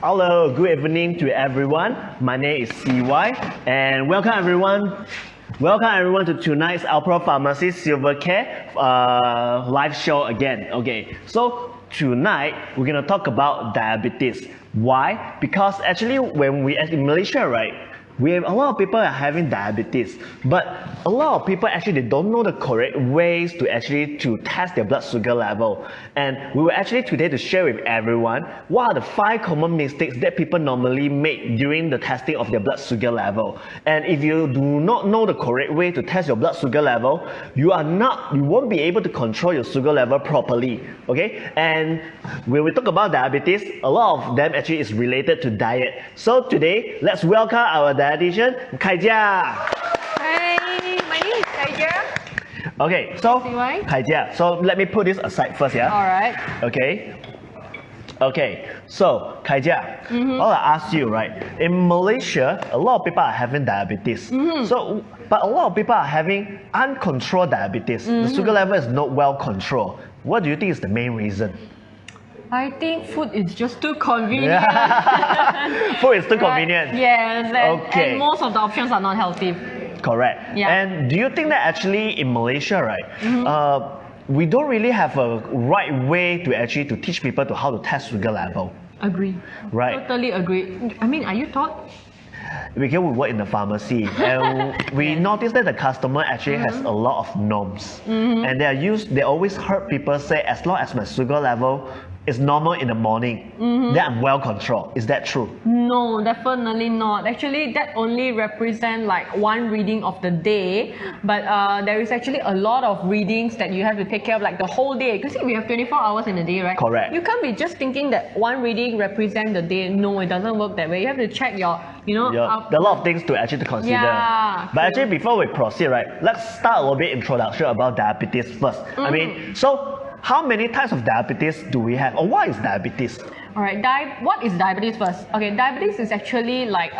Hello, good evening to everyone. My name is CY and welcome everyone to tonight's Alpro Pharmacy Silvercare live show again. Okay, so tonight we're gonna talk about diabetes. Why? Because actually when we in Malaysia, right, we have a lot of people are having diabetes, but a lot of people actually they don't know the correct ways to test their blood sugar level. And we will actually today to share with everyone what are the 5 common mistakes that people normally make during the testing of their blood sugar level. And if you do not know the correct way to test your blood sugar level, you won't be able to control your sugar level properly. Okay? And when we talk about diabetes, a lot of them actually is related to diet. So today, let's welcome our dietitian, Kaijia. Hi, my name is Kaijia. Okay, so Kaijia, so let me put this aside first, yeah? Alright. Okay, so Kaijia, all I ask you, right? In Malaysia, a lot of people are having diabetes. But a lot of people are having uncontrolled diabetes. The sugar level is not well controlled. What do you think is the main reason? I think food is just too convenient. Food is too convenient. Yes, and most of the options are not healthy. Correct. Yeah. And do you think that actually in Malaysia, right, we don't really have a right way to teach people to how to test sugar level? Agree. Right. Totally agree. I mean, are you taught? Because we work in the pharmacy and we noticed that the customer actually has a lot of norms, and they always heard people say, as long as my sugar level is normal in the morning, then I'm well controlled. Is that true? No, definitely not. Actually, that only represents like one reading of the day, but there is actually a lot of readings that you have to take care of like the whole day. Because we have 24 hours in a day, right? Correct. You can't be just thinking that one reading represents the day. No, it doesn't work that way. You have to check your, there are a lot of things to actually consider. Yeah, but actually, before we proceed, right, let's start a little bit introduction about diabetes first. I mean, so how many types of diabetes do we have, or what is diabetes? Alright, what is diabetes first? Okay, diabetes is actually like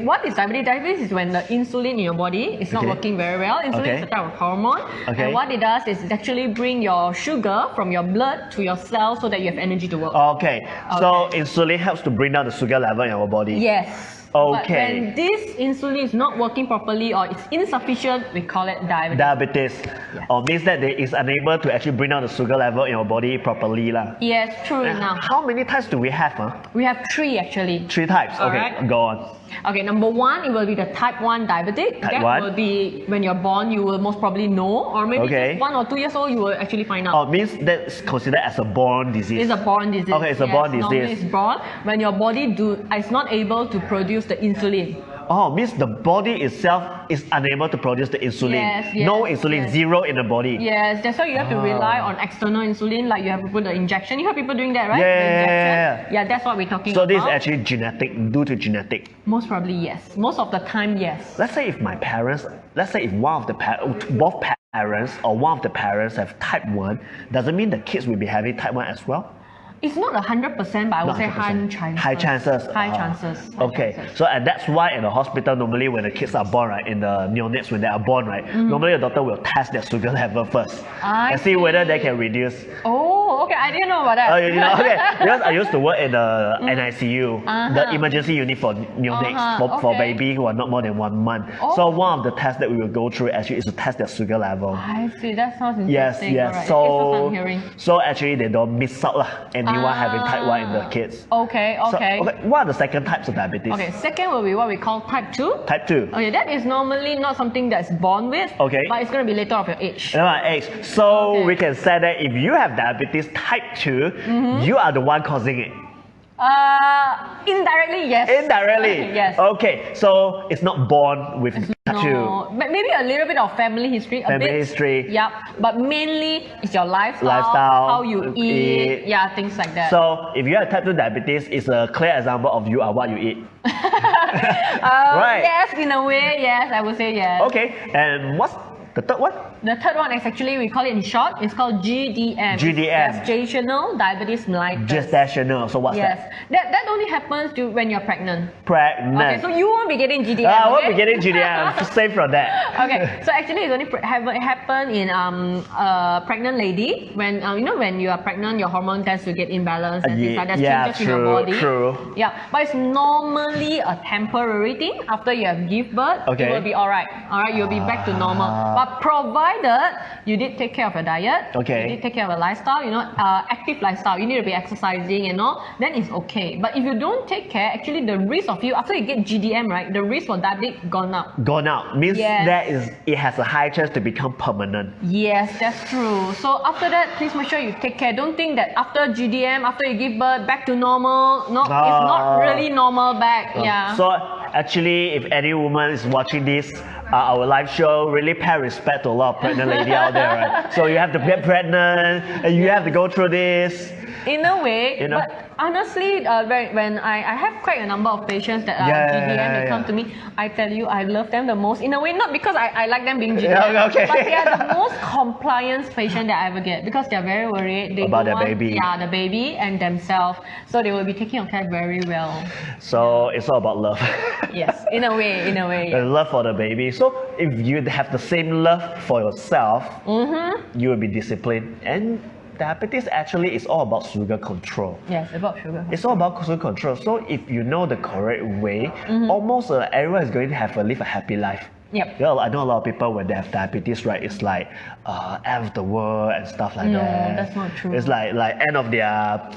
what is diabetes? Diabetes is when the insulin in your body is not working very well. Insulin is a type of hormone, and what it does is it actually bring your sugar from your blood to your cells so that you have energy to work. So insulin helps to bring down the sugar level in our body. Yes. But when this insulin is not working properly or it's insufficient, we call it diabetes. Diabetes. Means that it is unable to actually bring down the sugar level in your body properly. Yes, true enough. How many types do we have? We have 3 actually. 3 types. Okay, go on. Okay, number 1, it will be the type 1 diabetic. That will be when you're born, you will most probably know, or maybe just 1 or 2 years old, you will actually find out. Means that's considered as a born disease. It's a born disease. Okay, it's a born disease. Normally it's born when your body is not able to produce the insulin. Means the body itself is unable to produce the insulin. Yes, no insulin, zero in the body. Yes, that's why you have to rely on external insulin, like you have to put the injection. You have people doing that, right? Yeah, that's what we're talking about. So this is actually due to genetic? Most probably yes. Most of the time, yes. Let's say if both parents or one of the parents have type 1, does it mean the kids will be having type 1 as well? It's not 100%, but I would say high chances. High chances. So and that's why in the hospital, normally when the kids are born, right, in the neonates when they are born, right, normally the doctor will test their sugar level first and see whether they can reduce. Oh, okay, I didn't know about that. Oh, you know, okay. Because I used to work in the NICU, the emergency unit for neonates, for baby who are not more than 1 month. So one of the tests that we will go through actually is to test their sugar level. I see, that sounds interesting. Yes. Right. So actually they don't miss out anyone having type 1 in the kids. Okay. So, what are the second types of diabetes? Okay, second will be what we call type 2. Type 2. Okay, that is normally not something that's born with. Okay. But it's going to be later of your age. So we can say that if you have diabetes type 2, you are the one causing it. Indirectly, yes. Indirectly? Yes. Okay, so it's not born with type 2. Maybe a little bit of family history. History. Yeah, but mainly it's your lifestyle, how you eat, things like that. So if you have type 2 diabetes, it's a clear example of you are what you eat. Right. Yes, in a way, yes, I would say yes. Okay, and what's the third one? The third one is actually, we call it in short, it's called GDM. Gestational diabetes mellitus. Gestational, so what's that? That only happens when you're pregnant. Okay, so you won't be getting GDM. I won't be getting GDM, I'm safe from that. Okay, so actually it's only happen in pregnant lady when when you are pregnant, your hormone tends to get imbalanced and things like that, changes in your body. True. Yeah, but it's normally a temporary thing. After you have give birth, it will be alright. Alright, you'll be back to normal. But provided you did take care of your diet, you did take care of your lifestyle, active lifestyle, you need to be exercising and all, then it's okay. But if you don't take care, actually the risk of you, after you get GDM, right, the risk for diabetic gone up. Gone out means it has a high chance to become permanent. Yes, that's true. So after that, please make sure you take care. Don't think that after GDM, after you give birth, back to normal. No, it's not really normal back. Yeah. So actually, if any woman is watching this, our live show, really pay respect to a lot of pregnant lady out there, right? So you have to get pregnant, and you have to go through this. In a way, but honestly, when I have quite a number of patients that are GDM, they come to me, I tell you, I love them the most. In a way, not because I like them being GDM, but they are the most compliant patient that I ever get because they are very worried. They about their baby. Yeah, the baby and themselves. So they will be taking care very well. So it's all about love. Yes, in a way. The love for the baby. So if you have the same love for yourself, you will be disciplined. And diabetes actually is all about sugar control. Yes, about sugar control. It's all about sugar control. So if you know the correct way, almost everyone is going to live a happy life. Yep. I know a lot of people when they have diabetes, right? It's like end of the world and stuff like that. No, that's not true. It's like end of their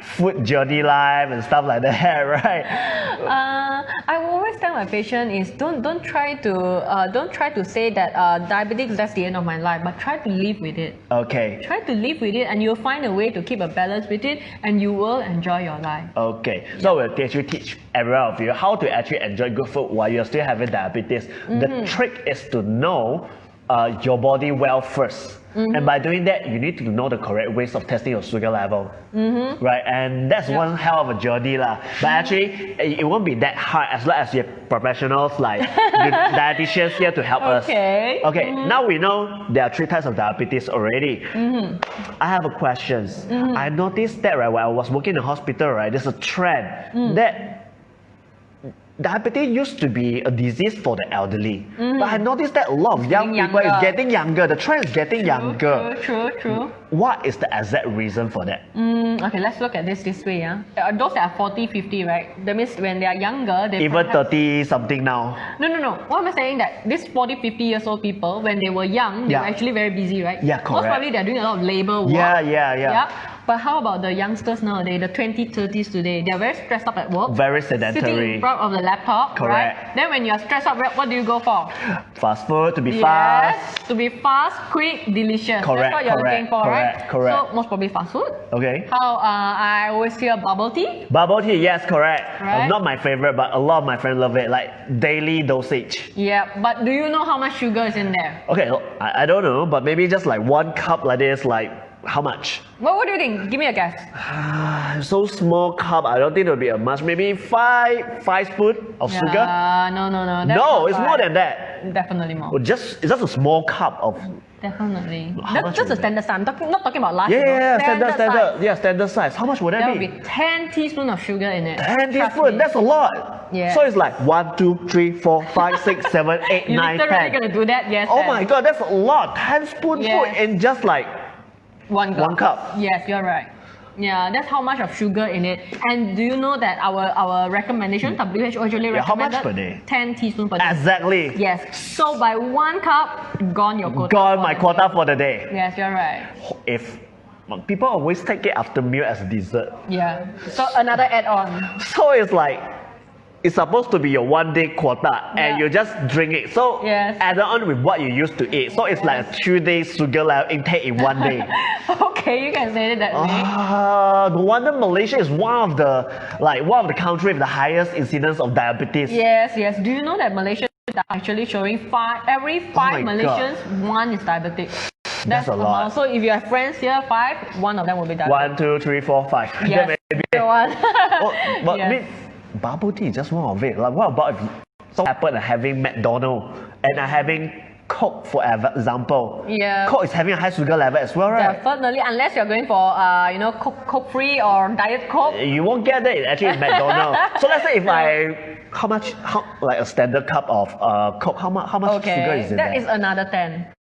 food journey life and stuff like that, right? I always tell my patient is don't try to say that diabetics that's the end of my life, but try to live with it. Okay. Try to live with it, and you'll find a way to keep a balance with it, and you will enjoy your life. Okay. So we'll actually teach everyone of you how to actually enjoy good food while you're still having diabetes. The trick is to know your body well first. And by doing that, you need to know the correct ways of testing your sugar level. Right? And that's one hell of a journey. But actually, it won't be that hard as long as you have professionals like dietitians here to help us. Okay, now we know there are 3 types of diabetes already. I have a question. I noticed that when I was working in the hospital, right, there's a trend that diabetes used to be a disease for the elderly, but I noticed that a lot of young people is getting younger. The trend is getting younger. True. What is the exact reason for that? Okay, let's look at this way. Those that are 40, 50, right? That means when they are younger, they even 30 something now. No. What am I saying that these 40, 50 years old people, when they were young, they were actually very busy, right? Yeah, correct. Most probably they're doing a lot of labor work. Yeah. But how about the youngsters nowadays, the 20s, 30s today? They're very stressed up at work. Very sedentary. Sitting in front of the laptop, correct. Right? Then when you're stressed up, what do you go for? Fast food, to be fast. Yes, to be fast, quick, delicious. Correct, that's what you're looking for, right? Correct. So most probably fast food. Okay. How I always hear bubble tea. Bubble tea, yes, correct. Right? Not my favorite, but a lot of my friends love it, like daily dosage. Yeah, but do you know how much sugar is in there? Okay, I don't know, but maybe just like 1 cup like this, like how much? What do you think? Give me a guess. So small cup, I don't think it will be a much. Maybe 5 spoons of sugar? No. No, it's more than that. Definitely more. Well, it's just a small cup of... Definitely. That's just a standard size. I'm not talking about large. Standard size. Yeah, standard size. How much would that be? There will be 10 teaspoons of sugar in it. 10 teaspoons, that's a lot. Yeah. So it's like 1, 2, 3, 4, 5, 6, 7, 8, 9, 10. You're literally going to do that? Yes. Oh my god, that's a lot. 10 spoons food in just like... 1 cup. 1 cup. Yes, you're right. Yeah, that's how much of sugar in it. And do you know that our recommendation, WHO actually recommended how much per day? 10 teaspoons per day. Exactly. Yes. So by 1 cup, gone your quota. Gone my quota for the day. Yes, you're right. If people always take it after meal as dessert. Yeah. So another add-on. So it's like it's supposed to be your 1 day quota and you just drink it. So add on with what you used to eat. So it's like a 2 day sugar level intake in 1 day. Okay, you can say it that way. No wonder Malaysia is one of the countries with the highest incidence of diabetes. Yes. Do you know that Malaysia is actually showing every 5 Malaysians, 1 is diabetic. That's a lot. So if you have friends here, 5, 1 of them will be diabetic. 1, 2, 3, 4, 5. Yes. But I mean, bubble tea is just one of it. Like, what about if something happened having McDonald's and having Coke, for example. Yeah. Coke is having a high sugar level as well, right? Definitely, unless you're going for Coke free or Diet Coke. You won't get that actually in McDonald's. So let's say if like a standard cup of Coke, how much sugar is in that? That is another 10.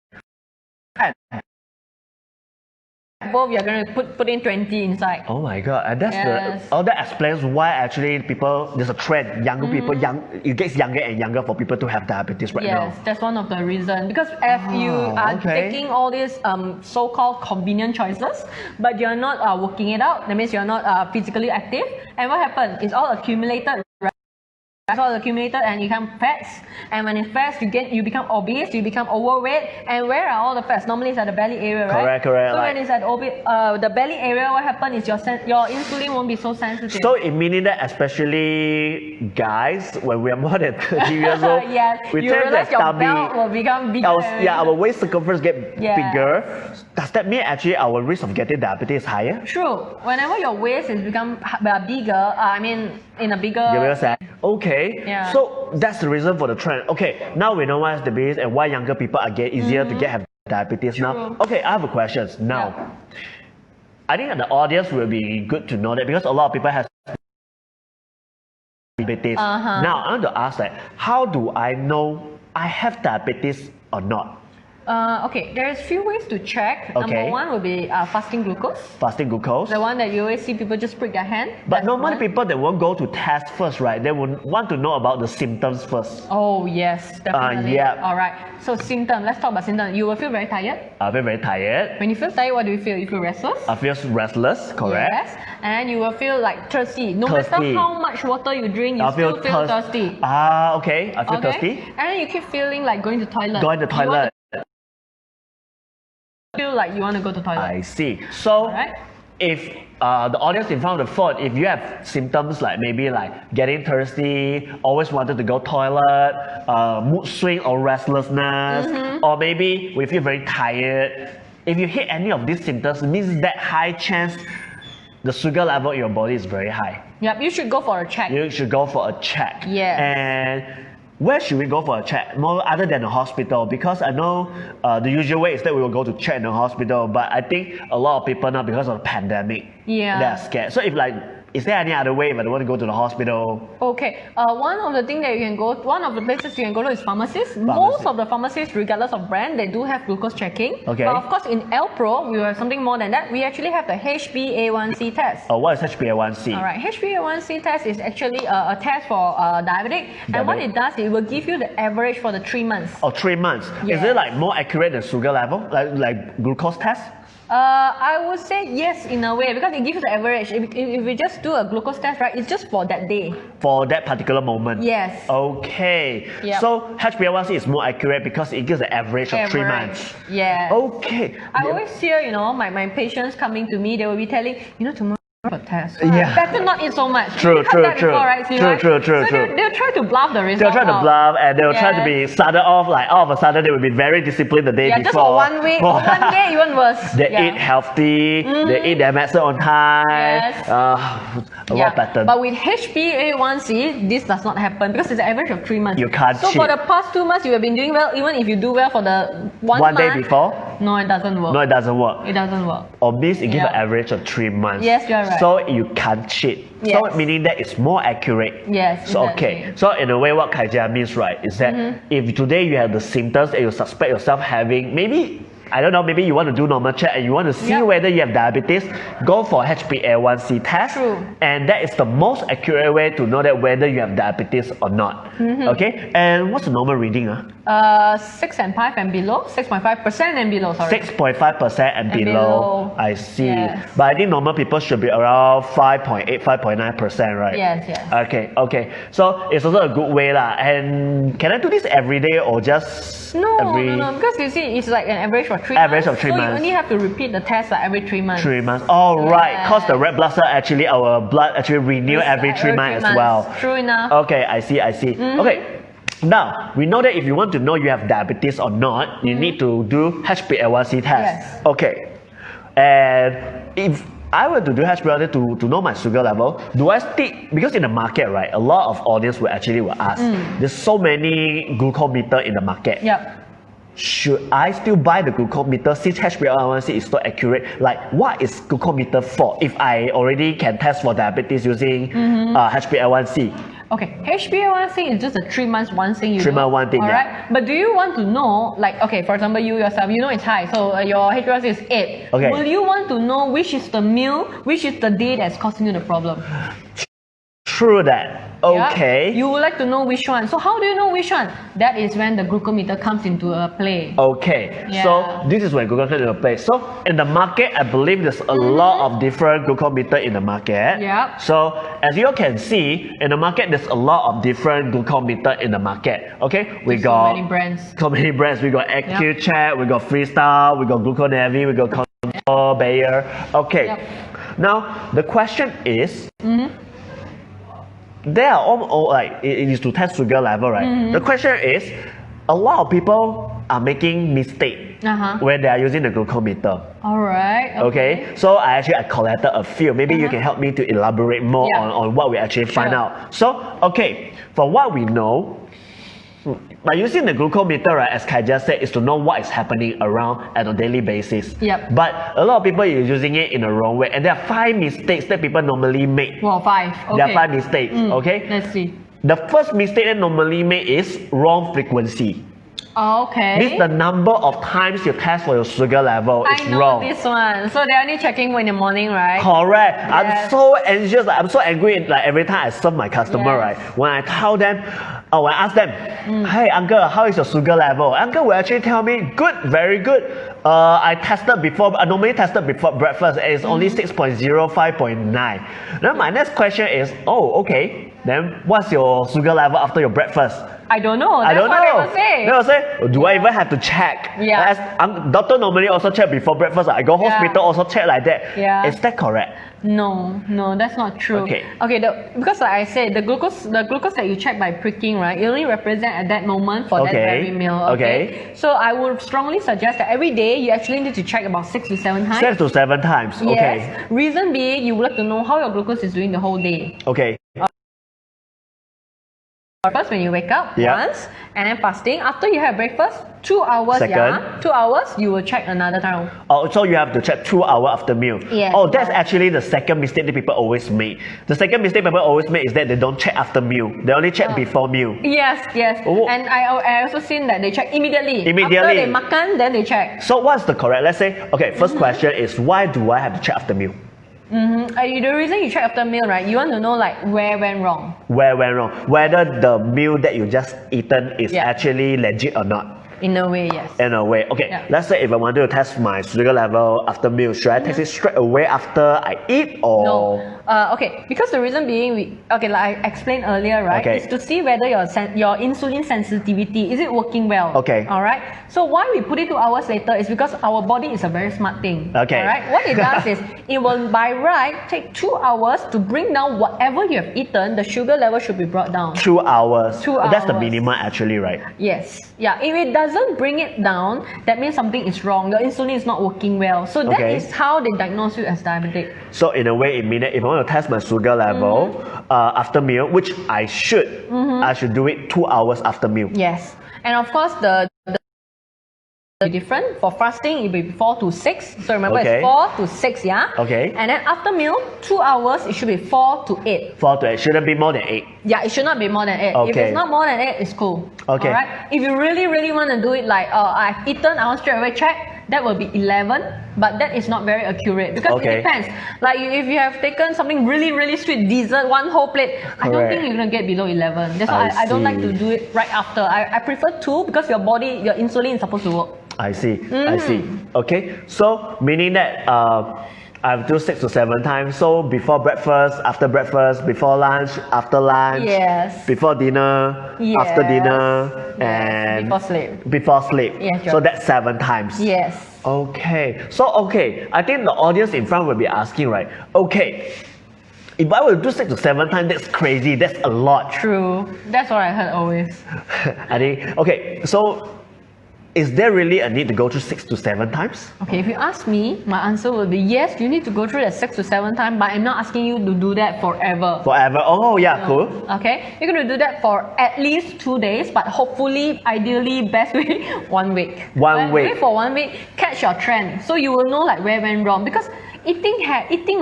Both you're going to put in 20 inside. Oh my god, and that's that explains why actually there's a trend, younger people, it gets younger and younger for people to have diabetes right now. Yes, that's one of the reasons. Because if you are taking all these so-called convenient choices, but you're not working it out, that means you're not physically active, and what happens? It's all accumulated. It's all accumulated and you become fats, and when it's fats, you become obese, you become overweight. And where are all the fats? Normally it's at the belly area, right? Correct. So when it's at the belly area, what happens is your insulin won't be so sensitive. So it meaning that especially guys, when we are more than 30 years old, yes, we you tend to realize your stubby. belt will become bigger. Our waist circumference get bigger. Does that mean actually our risk of getting diabetes is higher? True. Whenever your waist is become bigger, in a bigger... Okay, yeah. So that's the reason for the trend. Okay, now we know what's diabetes and why younger people are easier to have diabetes now. Okay, I have a question now. I think the audience will be good to know that because a lot of people have diabetes. Now I want to ask that, how do I know I have diabetes or not? Okay, there's few ways to check. Number one will be fasting glucose. Fasting glucose. The one that you always see people just prick their hand. But normally people that won't go to test first, right? They would want to know about the symptoms first. Oh yes, definitely. Yeah. Alright, so symptoms. Let's talk about symptoms. You will feel very tired. I feel very tired. When you feel tired, what do you feel? You feel restless? I feel restless, correct. Yes, and you will feel like thirsty. No matter how much water you drink, you still feel thirsty. Okay, I feel thirsty. And then you keep feeling like going to toilet. Going to toilet. Feel like you want to go to toilet. I see. So if the audience in front of the phone, if you have symptoms like maybe like getting thirsty, always wanted to go toilet, mood swing or restlessness, or maybe we feel very tired, if you hit any of these symptoms, it means that high chance the sugar level in your body is very high. Yep, you should go for a check. You should go for a check. Yeah. And where should we go for a check? More other than the hospital, because I know the usual way is that we will go to check in the hospital, but I think a lot of people now, because of the pandemic, they're scared. So if is there any other way if I don't want to go to the hospital? Okay, one of the places you can go to is pharmacies. Most of the pharmacies, regardless of brand, they do have glucose checking. Okay. But of course, in Alpro, we have something more than that. We actually have the HbA1c test. Oh, what is HbA1c? Alright, HbA1c test is actually a test for diabetic. And what it does, it will give you the average for the 3 months. Oh, 3 months. Yes. Is it like more accurate than sugar level, like glucose test? I would say yes in a way, because it gives you the average. If we just do a glucose test, right, it's just for that day. For that particular moment? Yes. Okay. Yep. So HbA1c is more accurate because it gives the average of 3 months. Yeah. Okay. I always hear, my patients coming to me, they will be telling, tomorrow a test. Better not eat so much. True. So they'll try to bluff the result. They'll try to bluff and they'll try to be started off like all of a sudden they will be very disciplined the day before. Just for 1 week, or 1 day even worse. They eat healthy, they eat their medicine on time. A lot better. But with HbA1c, this does not happen because it's an average of 3 months. You can't cheat. So for the past 2 months, you have been doing well. Even if you do well for the one month, day before? No, it doesn't work. No, it doesn't work. It doesn't work. Or means it gives an average of 3 months. Yes, you're right. So you can't cheat. Yes. So meaning that it's more accurate. Yes. So okay. So in a way, what Kaijia means, right, is that if today you have the symptoms and you suspect yourself having, maybe I don't know, maybe you want to do normal check and you want to see whether you have diabetes, go for HbA1c test. True. And that is the most accurate way to know that whether you have diabetes or not. Okay? And what's the normal reading? 6 and 5 and below. 6.5% and below, sorry. 6.5% and below. I see. Yes. But I think normal people should be around 5.8, 5.9%, right? Yes. Okay. So it's also a good way lah. And can I do this every day or just No, because you see, it's like an average for 3 months. Average of 3 months. So you only have to repeat the test like every 3 months. 3 months. Oh, right. Because the red blood cell actually, our blood actually renew every 3 months as well. True enough. Okay, I see. Okay. Now, we know that if you want to know you have diabetes or not, you need to do HbA1c test. Yes. Okay. And if I were to do HbA1c to know my sugar level, do I stick, because in the market, right, a lot of audience will ask, there's so many glucometer in the market. Yep. should I still buy the glucometer since HbA1c is so accurate? Like, what is glucometer for if I already can test for diabetes using HbA1c? Okay, HbA1c is just a 3 months one thing you 3 months one thing, alright? Yeah. But do you want to know, like, okay, for example, you yourself, you know it's high, so your HbA1c is 8. Okay. Will you want to know which is the meal, which is the day that's causing you the problem? True that. Okay. Yeah? You would like to know which one. So how do you know which one? That is when the glucometer comes into play. Okay. Yeah. So this is when glucometer comes into play. So in the market, I believe there's a lot of different glucometer in the market. Yeah. So as you can see, in the market, there's a lot of different glucometer in the market. Okay. We got so many brands. So many brands. We got AccuCheck, we got Freestyle, we got GlucoNavi, we got Control, Bayer. Okay. Yep. Now the question is. They are all like it is to test sugar level, right? The question is, a lot of people are making mistake when they are using the glucometer. Alright. Okay. So I collected a few. Maybe you can help me to elaborate more on what we actually find out. So okay, from what we know, by using the glucometer, right, as Kai just said, is to know what is happening around on a daily basis. Yep. But a lot of people are using it in the wrong way, and there are 5 mistakes that people normally make. Well, 5. Okay. There are 5 mistakes. Okay. Let's see. The first mistake that normally made is wrong frequency. Okay. This the number of times you test for your sugar level is wrong. I know this one. So they're only checking in the morning, right? Correct. Yes. I'm so anxious. I'm so angry. Like every time I serve my customer, right? When I tell them, when I ask them, hey uncle, how is your sugar level? Uncle will actually tell me, good, very good. I tested before. I normally tested before breakfast. And it's only 6.0, 5.9. Then my next question is, okay. Then what's your sugar level after your breakfast? I don't know. That's I don't what know. they will say. They will say, do I even have to check? Yeah. Doctor normally also check before breakfast. I go hospital also check like that. Yeah. Is that correct? No, that's not true. Okay. Because like I said, the glucose that you check by pricking, right, it only represent at that moment for that very meal. Okay. So I would strongly suggest that every day you actually need to check about 6 to 7 times. 6 to 7 times. Okay. Yes. Reason being, you would like to know how your glucose is doing the whole day. Okay. First, when you wake up once, and then fasting. After you have breakfast, 2 hours. Second. 2 hours, you will check another time. Oh, so you have to check 2 hours after meal. Yes. Oh, that's actually the second mistake that people always make. The second mistake people always make is that they don't check after meal. They only check before meal. Yes. Oh. And I also seen that they check immediately. Immediately. After they makan, then they check. So what's the correct? Let's say, okay, first question is, why do I have to check after meal? The reason you check after meal, right? You want to know like where went wrong. Where went wrong? Whether the meal that you just eaten is actually legit or not. In a way, yes. In a way. Okay, let's say if I wanted to test my sugar level after meal, should I test it straight away after I eat or? No. Okay, because the reason being, like I explained earlier, right, is to see whether your insulin sensitivity, is it working well? Okay. Alright? So why we put it 2 hours later is because our body is a very smart thing. Okay. Alright? What it does is, it will by right take 2 hours to bring down whatever you have eaten, the sugar level should be brought down. 2 hours. 2 hours. That's the minimum actually, right? Yes. Yeah, if it doesn't bring it down, that means something is wrong. Your insulin is not working well. So that is how they diagnose you as diabetic. So in a way, it means that if I want to test my sugar level after meal, which I should do it 2 hours after meal. Yes. And of course, the different. For fasting, it will be 4 to 6. So remember, it's 4 to 6, yeah? Okay. And then after meal, 2 hours, it should be 4 to 8. 4 to 8. Shouldn't be more than 8. Yeah, it should not be more than 8. Okay. If it's not more than 8, it's cool. Okay. Alright? If you really want to do it like, I've eaten, I want straight away check, that will be 11. But that is not very accurate because it depends. Like if you have taken something really sweet, dessert, one whole plate, I don't think you're going to get below 11. That's why I don't like to do it right after. I prefer 2 because your body, your insulin is supposed to work. I see. I see. Okay. So meaning that I've do 6 to 7 times. So before breakfast, after breakfast, before lunch, after lunch, before dinner, after dinner, and before sleep. Before sleep. Yes, so that's 7 times. Yes. Okay. So I think the audience in front will be asking, right? Okay. If I will do 6 to 7 times, that's crazy. That's a lot. True. That's what I heard always. I think. Okay. So is there really a need to go through 6 to 7 times? Okay, if you ask me, my answer will be yes, you need to go through that 6 to 7 times, but I'm not asking you to do that forever. Forever? Oh, yeah, cool. Okay, you're going to do that for at least 2 days, but hopefully, ideally, best way, 1 week. One week. Wait for 1 week, catch your trend, so you will know like where went wrong, because eating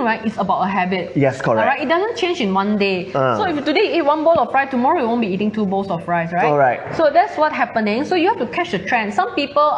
right is about a habit. Yes, correct. Alright, it doesn't change in 1 day. So if today you eat 1 bowl of rice, tomorrow you won't be eating 2 bowls of rice, right? Alright. So that's what's happening. So you have to catch the trend. Some people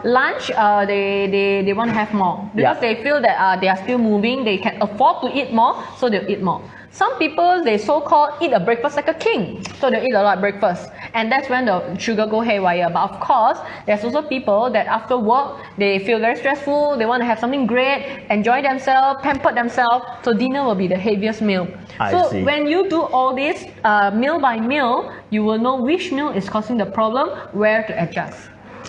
lunch they want to have more because they feel that they are still moving, they can afford to eat more, so they'll eat more. Some people, they so-called eat a breakfast like a king, so they eat a lot of breakfast, and that's when the sugar go haywire. But of course, there's also people that after work, they feel very stressful, they want to have something great, enjoy themselves, pamper themselves, so dinner will be the heaviest meal. So when you do all this meal by meal, you will know which meal is causing the problem, where to adjust.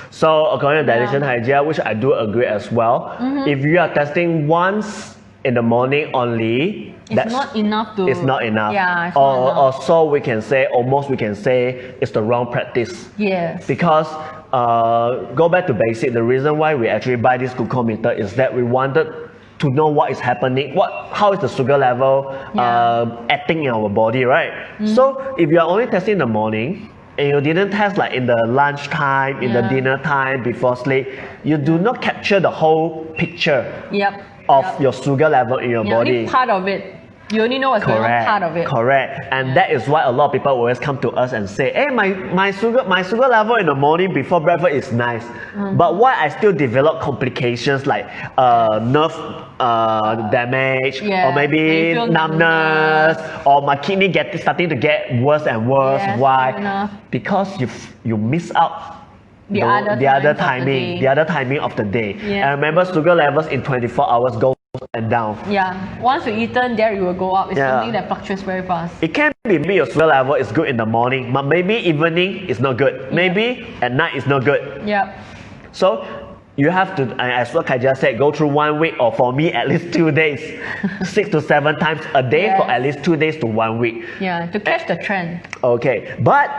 So according to dietitian Haijia, which I do agree as well, if you are testing once in the morning only, it's not enough to... It's not enough. Yeah, it's or, not enough. or so we can say, almost we can say, it's the wrong practice. Yes. Because, go back to basic, the reason why we actually buy this glucometer is that we wanted to know what is happening, how is the sugar level acting in our body, right? So, if you are only testing in the morning, and you didn't test like in the lunch time, in the dinner time, before sleep, you do not capture the whole picture of your sugar level in your body. Only part of it. You only know what's going on, part of it. Correct. And that is why a lot of people always come to us and say, hey, my sugar level in the morning before breakfast is nice. But why I still develop complications like nerve damage, or maybe numbness, or my kidney starting to get worse and worse. Why? Because you miss out the other timing of the day. And remember, sugar levels in 24 hours go and down. Once you eaten, there you will go up. It's something that fluctuates very fast. It can be maybe your sugar level is good in the morning, but maybe evening is not good. Maybe at night is not good. So you have to, as what Kai just said, go through 1 week, or for me at least 2 days, 6 to 7 times a day for at least 2 days to 1 week. To catch the trend. Okay, but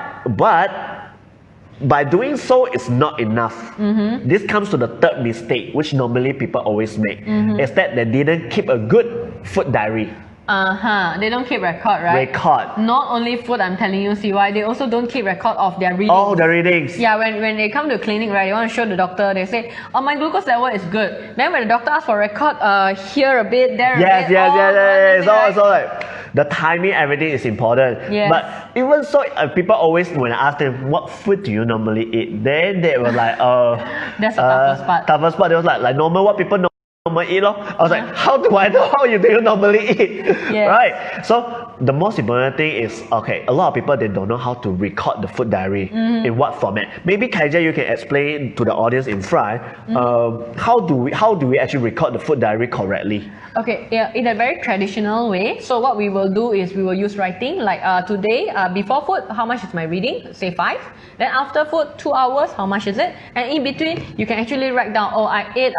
by doing so, it's not enough. This comes to the third mistake, which normally people always make, is that they didn't keep a good food diary. They don't keep record, right? Not only food, I'm telling you, CY, they also don't keep record of their readings. Oh, the readings. When they come to clinic, right, they want to show the doctor, they say, oh, my glucose level is good. Then when the doctor asks for record, here a bit, there a bit. Yes. So like, the timing, everything is important. But even so, people always, when I ask them, what food do you normally eat? Then they were like, that's the toughest part. Toughest part, they was like normal, what people normally eat. I was like, how do I know how you do normally eat? Right? So the most important thing is, okay, a lot of people, they don't know how to record the food diary in what format. Maybe Kaija, you can explain to the audience in front, how do we actually record the food diary correctly? Okay, in a very traditional way. So what we will do is we will use writing, like today, before food, how much is my reading? Say 5. Then after food, 2 hours, how much is it? And in between, you can actually write down, oh, I ate,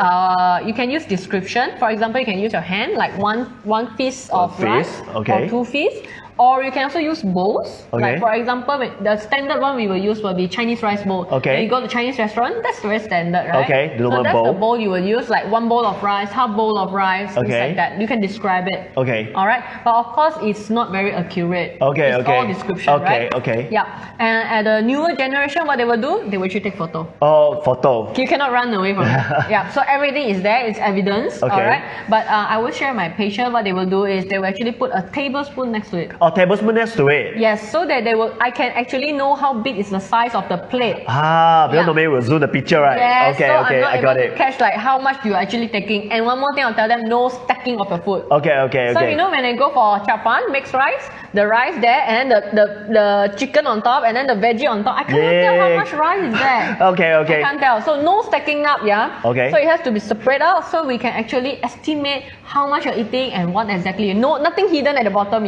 you can use description. For example, you can use your hand, like one piece of rice, or 2 feasts. Or you can also use bowls. Like for example, the standard one we will use will be Chinese rice bowl. When you go to Chinese restaurant, that's very standard, right? So that's the bowl you will use, like 1 bowl of rice, half bowl of rice, things like that. You can describe it. Alright? But of course, it's not very accurate. It's all description, right? And at the newer generation, what they will do, they will actually take photo. Photo. You cannot run away from it. So everything is there, it's evidence. Alright? But I will share my patient, what they will do is they will actually put a tablespoon next to it. Tablespoon next to it. Yes, so that I can actually know how big is the size of the plate. Because normally we'll zoom the picture, right? Yes, so I'm not able to catch like how much you're actually taking. And one more thing, I'll tell them, no stacking of your food. So you know when I go for chapan, mixed rice, the rice there, and then the chicken on top, and then the veggie on top, I cannot tell how much rice is there. I can't tell. So no stacking up, So it has to be spread out, so we can actually estimate how much you're eating and what exactly. Nothing hidden at the bottom,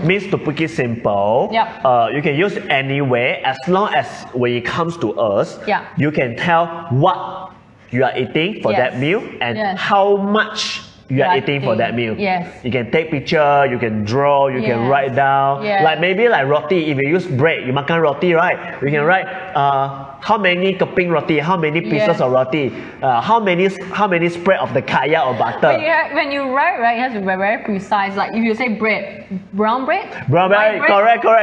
Means to put it simple, you can use anywhere as long as when it comes to us, you can tell what you are eating for that meal and how much you are eating for that meal. You can take picture, you can draw, you can write down. Like maybe like roti, if you use bread, you makan roti, right? You can write how many keping roti, how many pieces of roti, how many spread of the kaya or butter. When you write, right, it has to be very precise. Like if you say bread, brown bread? Brown bread,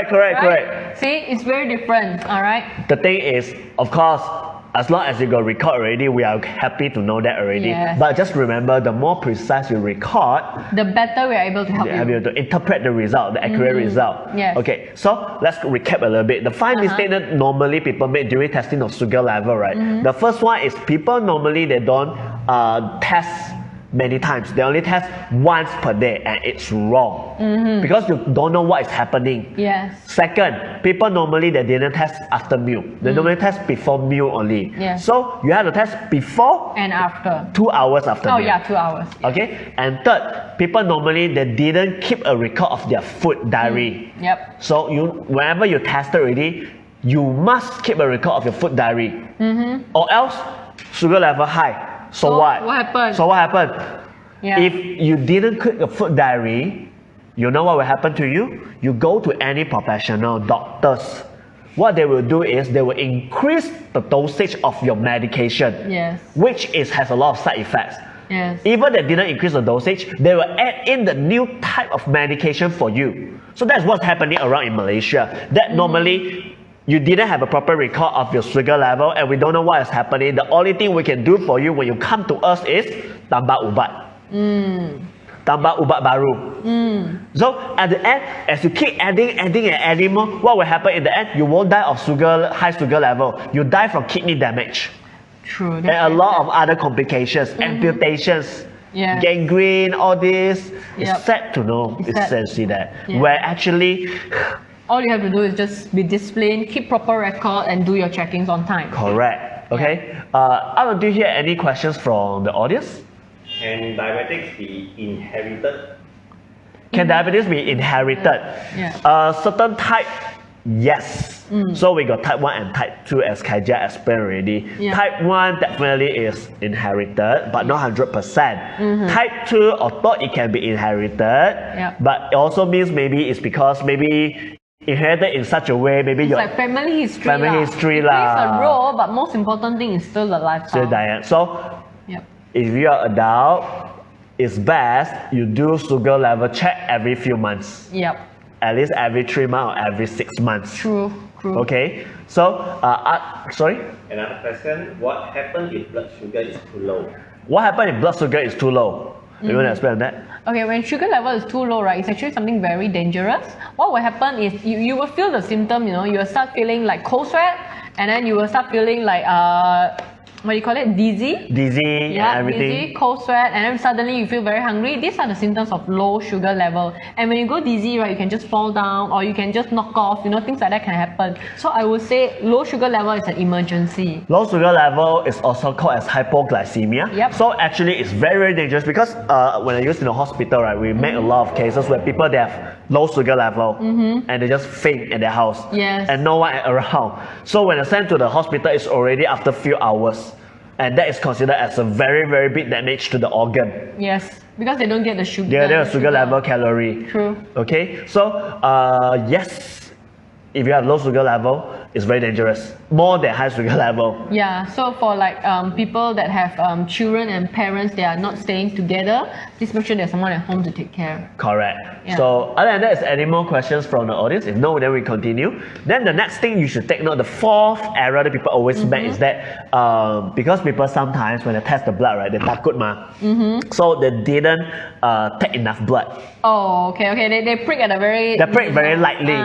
correct. See, it's very different, alright? The thing is, of course, as long as you got record already, we are happy to know that already. Yes. But just remember, the more precise you record, the better we are able to help you. Able to interpret the result, the accurate result. Yes. Okay, so let's recap a little bit. The 5 mistakes that normally people make during testing of sugar level, right? The first one is people normally they don't test many times. They only test once per day, and it's wrong because you don't know what is happening. Yes. Second, people normally they didn't test after meal. They normally test before meal only. Yes. So you have to test before and after. 2 hours after meal. Oh yeah, 2 hours. Yeah. Okay. And third, people normally they didn't keep a record of their food diary. Yep. So whenever you tested already, you must keep a record of your food diary. Or else sugar level high. So what? What happened? So what happened? Yeah. If you didn't keep a food diary, you know what will happen to you? You go to any professional, doctors. What they will do is they will increase the dosage of your medication. Yes. Which has a lot of side effects. Yes. Even they didn't increase the dosage, they will add in the new type of medication for you. So that's what's happening around in Malaysia. That normally you didn't have a proper record of your sugar level and we don't know what is happening. The only thing we can do for you when you come to us is tambah ubat. Tambah ubat baru. So at the end, as you keep adding more, what will happen in the end? You won't die of high sugar level. You die from kidney damage. True. And a lot of other complications, amputations, gangrene, all this. It's sad to know. It's sad to see that. Where actually all you have to do is just be disciplined, keep proper record, and do your checkings on time. Correct. Okay. Alan, do you hear any questions from the audience? Can diabetics be inherited? Can diabetes be inherited? Certain type, yes. So we got type 1 and type 2 as Kaija explained already. Type 1 definitely is inherited, but not 100%. Type 2, although it can be inherited, but it also means maybe it's because maybe inherited in such a way, maybe your like family history. It plays a role, but most important thing is still the lifestyle. Diet. So if you are adult, it's best you do sugar level check every few months. At least every 3 months or every 6 months. True. Okay. So sorry. Another question: what happens if blood sugar is too low? What happens if blood sugar is too low? You want to explain that? Okay, when sugar level is too low, right, it's actually something very dangerous. What will happen is you will feel the symptom, you will start feeling like cold sweat, and then you will start feeling like what do you call it? Dizzy, everything. Dizzy, cold sweat, and then suddenly you feel very hungry. These are the symptoms of low sugar level. And when you go dizzy, right, you can just fall down or you can just knock off. Things like that can happen. So I would say low sugar level is an emergency. Low sugar level is also called as hypoglycemia. So actually, it's very, very dangerous because when I used in the hospital, right, we make a lot of cases where people they have low sugar level and they just faint in their house and no one around. So when I sent to the hospital, it's already after a few hours. And that is considered as a very, very big damage to the organ. Yes, because they don't get the sugar. They don't get the sugar level calorie. True. Okay, so yes, if you have low sugar level, it's very dangerous. More than high sugar level. Yeah, so for like people that have children and parents, they are not staying together, please make sure there's someone at home to take care. Correct. So other than that, is any more questions from the audience? If no, then we continue. Then the next thing you should take note, the fourth error that people always make is that because people sometimes when they test the blood, right, they takut ma. So they didn't take enough blood. Oh, okay. They prick at a very... They prick very lightly.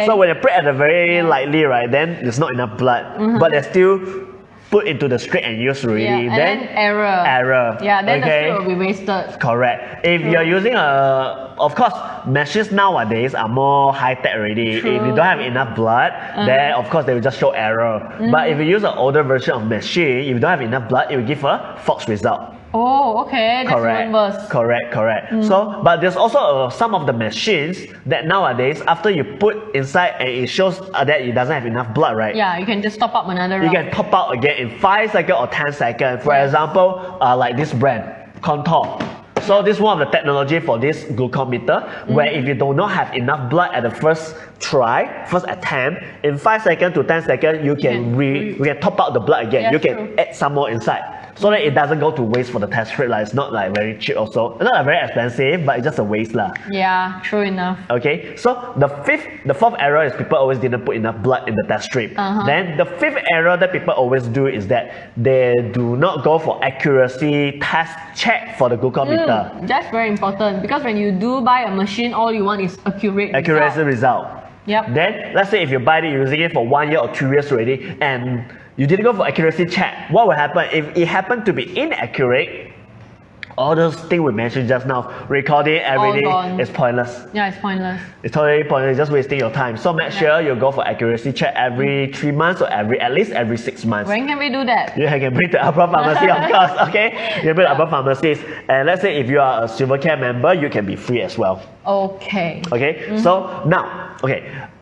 So when they prick at a very lightly, right, then there's not enough blood. But they still put into the strip and use already. And then error. Yeah, then the strip will be wasted. Correct. If you're using of course, machines nowadays are more high-tech already. If you don't have enough blood, then of course they will just show error. But if you use an older version of machine, if you don't have enough blood, it will give a false result. Oh, okay. That's worse. Correct. So, but there's also some of the machines that nowadays, after you put inside and it shows that it doesn't have enough blood, right? Yeah, you can just top up another round. You can top up again in 5 seconds or 10 seconds. For example, like this brand, Contour. So this is one of the technology for this glucometer, where if you do not have enough blood at the first try, first attempt, in 5 seconds to 10 seconds, you can top up the blood again. Yes, you can true. add some more inside. So that it doesn't go to waste for the test strip. It's not like very cheap also. It's not like very expensive, but it's just a waste lah. Yeah, true enough. Okay, so the fourth error is people always didn't put enough blood in the test strip. Then the fifth error that people always do is that they do not go for accuracy test check for the glucometer. That's very important because when you do buy a machine, all you want is Accuracy result. Yep. Then let's say if you buy it, you're using it for 1 year or 2 years already, and you didn't go for accuracy check, what will happen if it happened to be inaccurate? All those things we mentioned just now, recording everything is pointless. Yeah, it's pointless. It's totally pointless, just wasting your time. So make sure you go for accuracy check every 3 months or at least every 6 months. When can we do that? You can bring to Alpro Pharmacy, of course, okay? You can bring to Alpro Pharmacies. And let's say if you are a Silvercare member, you can be free as well. Okay. Okay, so now,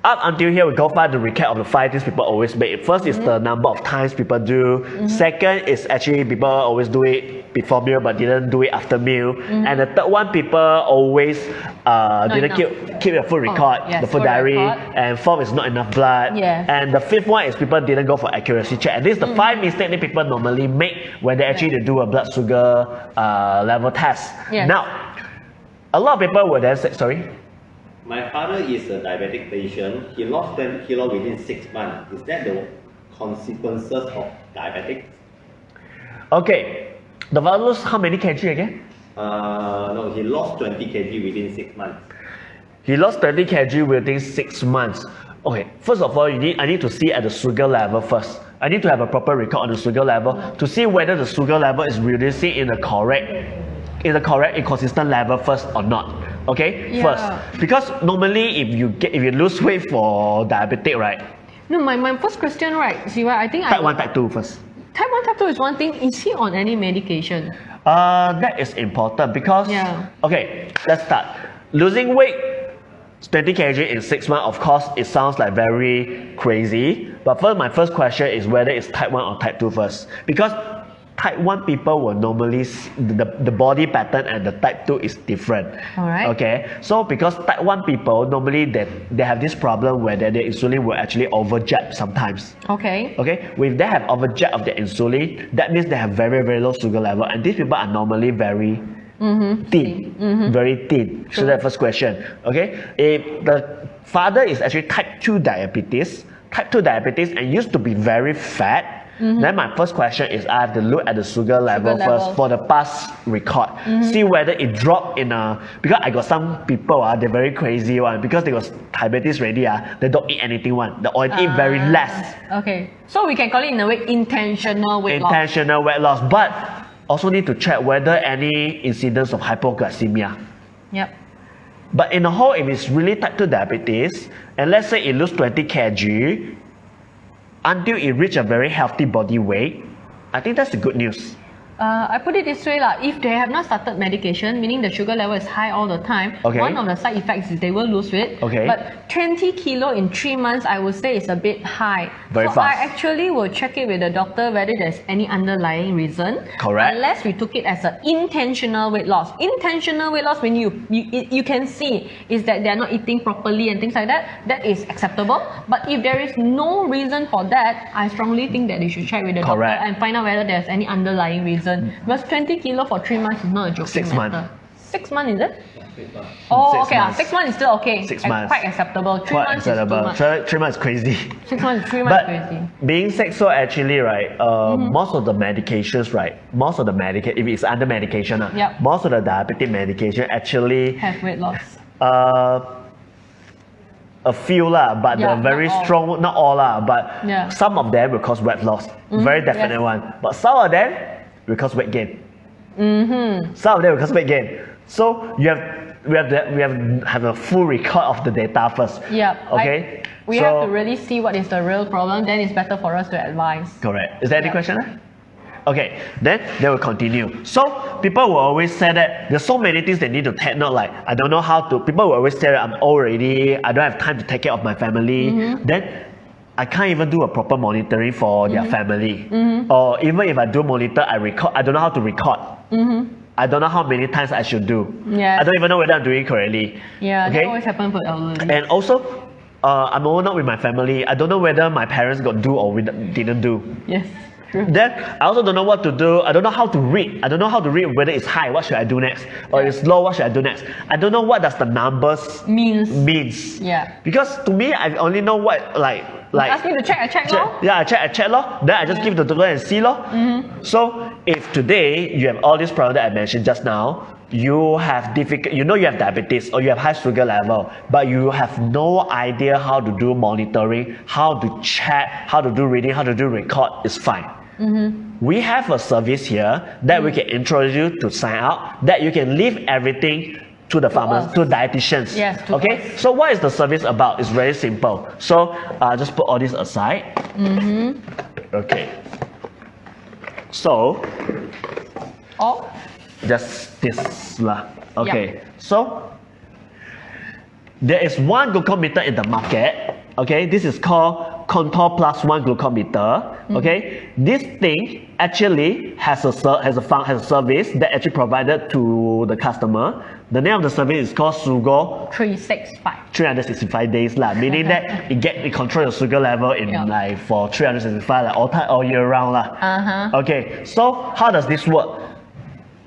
up until here, we go find the recap of the 5 things people always make. First is the number of times people do. Second is actually people always do it before meal but didn't do it after meal. And the third one, people always didn't keep the food record, the food diary. And fourth is not enough blood. And the fifth one is people didn't go for accuracy check. And this is the 5 mistakes that people normally make when they actually do a blood sugar level test. Now, a lot of people will then say, sorry? My father is a diabetic patient. He lost 10 kilo within 6 months. Is that the consequences of diabetics? Okay. The father lost how many kg again? No, he lost 20 kg within 6 months. He lost 30 kg within 6 months. Okay, first of all, I need to see at the sugar level first. I need to have a proper record on the sugar level to see whether the sugar level is reducing in the correct, inconsistent level first or not. Okay, first, because normally if you lose weight for diabetic, right? No, my first question, right? See, I think type 1, type 2 first. Type 1, type 2 is one thing. Is he on any medication? That is important because okay, let's start. Losing weight 20 kg in 6 months, of course, it sounds like very crazy. But first, my first question is whether it's type 1 or type 2 first. Because type 1 people will normally, the body pattern and the type 2 is different. Alright. Okay, so because type 1 people, normally they have this problem where their insulin will actually overjab sometimes. Okay. Okay, if they have overjab of the insulin, that means they have very, very low sugar level. And these people are normally very thin, very thin. So that's the first question. Okay, if the father is actually type 2 diabetes, and used to be very fat, then my first question is I have to look at the sugar level first for the past record. See whether it dropped in because I got some people they're very crazy one because they got diabetes already they don't eat anything one. They only eat very less. Okay, so we can call it in a way intentional weight loss. Intentional weight loss, but also need to check whether any incidence of hypoglycemia. Yep. But in the whole, if it's really type 2 diabetes, and let's say it lose 20 kg, until it reach a very healthy body weight, I think that's the good news. I put it this way if they have not started medication, meaning the sugar level is high all the time, one of the side effects is they will lose weight. But 20 kilo in 3 months, I would say is a bit high. Very fast. I actually will check it with the doctor whether there's any underlying reason. Correct. Unless we took it as an intentional weight loss. Intentional weight loss, when you can see is that they're not eating properly and things like that, that is acceptable. But if there is no reason for that, I strongly think that they should check with the doctor and find out whether there's any underlying reason. Because 20 kilo for 3 months is not a joking 6 months. matter. 6 months is it? Oh, okay. 6 months is still okay. 6 months. Quite acceptable. 3 months is too much. 3 months is crazy. 6 months, 3 months is crazy. Being said so, actually, right, most of the medications, right, if it's under medication, most of the diabetic medication actually have weight loss. A few but the very strong, not all but some of them will cause weight loss. Very definite one. But some of them will cause weight gain. Some of them will cause weight gain. So we have a full record of the data first. Okay. We have to really see what is the real problem. Then it's better for us to advise. Correct. Is there any question? Okay, then they will continue. So people will always say that there's so many things they need to take note, like I don't know how to. People will always say that I'm old already, I don't have time to take care of my family. Then I can't even do a proper monitoring for their family. Or even if I do monitor, I don't know how to record. I don't know how many times I should do. Yes. I don't even know whether I'm doing correctly. Yeah, okay? that always happens for elderly. And also, I'm not with my family. I don't know whether my parents got do or didn't do. Yes, true. Then I also don't know what to do. I don't know how to read. I don't know how to read whether it's high, what should I do next? Or it's low, what should I do next? I don't know what does the numbers means. Yeah. Because to me, I only know what like ask me to check, I check lor. yeah, I check lor. Then I just give the doctor and see lor. So if today you have all these problems that I mentioned just now, you have you have diabetes or you have high sugar level, but you have no idea how to do monitoring, how to check, how to do reading, how to do record, it's fine. We have a service here that we can introduce you to sign up, that you can leave everything to the pharmacist, to dietitians. Yes, to okay? So what is the service about? It's very simple. So just put all this aside. Okay. So just this lah. Okay. So there is one glucometer in the market. Okay, this is called Contour Plus One glucometer. Okay, this thing actually has a service that actually provided to the customer. The name of the service is called Sugar 365 days lah. Meaning that it control your sugar level in like for 365 like all year round lah. Okay, so how does this work?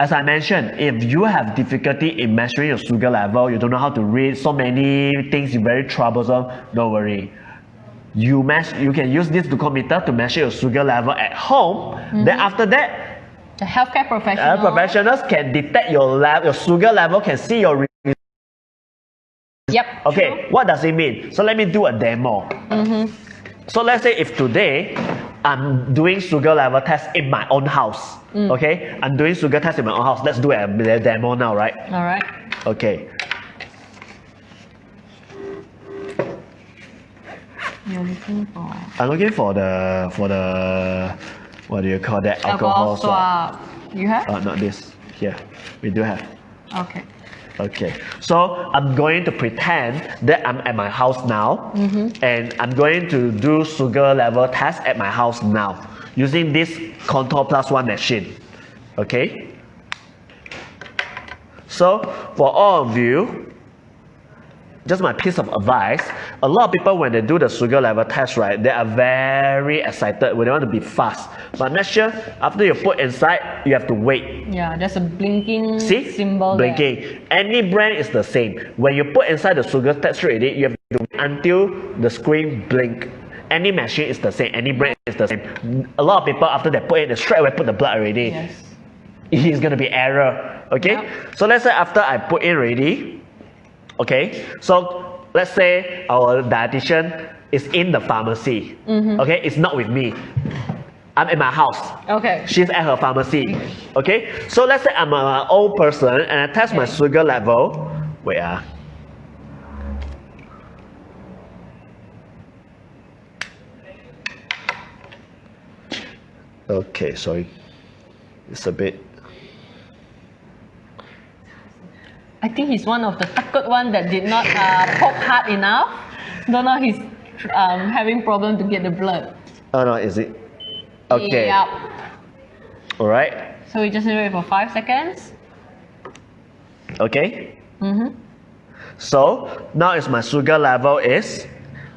As I mentioned, if you have difficulty in measuring your sugar level, you don't know how to read, so many things, you're very troublesome, don't worry. You can use this glucometer to measure your sugar level at home. Then after that, the healthcare professionals can detect your sugar level, can see your Yep. Okay, true. What does it mean? So let me do a demo. So let's say if today I'm doing sugar level test in my own house. Okay, I'm doing sugar test in my own house. Let's do a demo now, right? All right. Okay. You're looking for. I'm looking for the what do you call that? Alcohol swab. You have? Not this. Here, we do have. Okay. Okay, so I'm going to pretend that I'm at my house now, and I'm going to do sugar level test at my house now using this Contour Plus One machine. Okay, so for all of you, just my piece of advice, a lot of people when they do the sugar level test, right, they are very excited when they want to be fast. But make sure after you put inside, you have to wait. Yeah, there's a blinking Blinking. symbol there. Any brand is the same. When you put inside the sugar test already, you have to wait until the screen blink. Any machine is the same. Any brand is the same. A lot of people after they put it, they straight away put the blood already. Yes. It's gonna be error. Okay. Yep. So let's say after I put in already. Okay, so let's say our dietitian is in the pharmacy. Okay, it's not with me. I'm in my house. Okay. She's at her pharmacy. Okay, so let's say I'm an old person and I test my sugar level. Wait Okay, sorry. It's a bit. I think he's one of the takut one that did not poke hard enough. Don't know he's having problem to get the blood. Oh no, is it? Okay. Yep. Alright. So we just need to wait for 5 seconds. Okay. So now is my sugar level is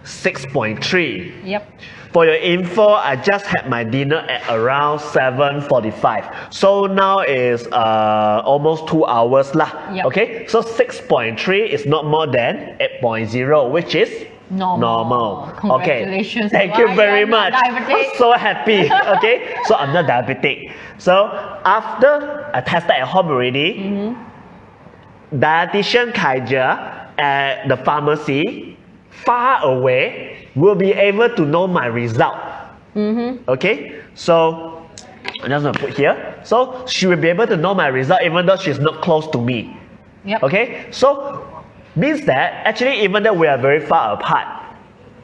6.3. Yep. For your info, I just had my dinner at around 7:45. So now is almost 2 hours lah. Yep. Okay, so 6.3 is not more than 8.0, which is normal. Congratulations. Okay. Thank you very You're not much. diabetic. I'm so happy. Okay, so I'm not diabetic. So after I tested at home already, dietitian Kaiser at the pharmacy far away will be able to know my result. Okay, so I'm just gonna put here. So she will be able to know my result even though she's not close to me. Yep. Okay, so means that actually even though we are very far apart,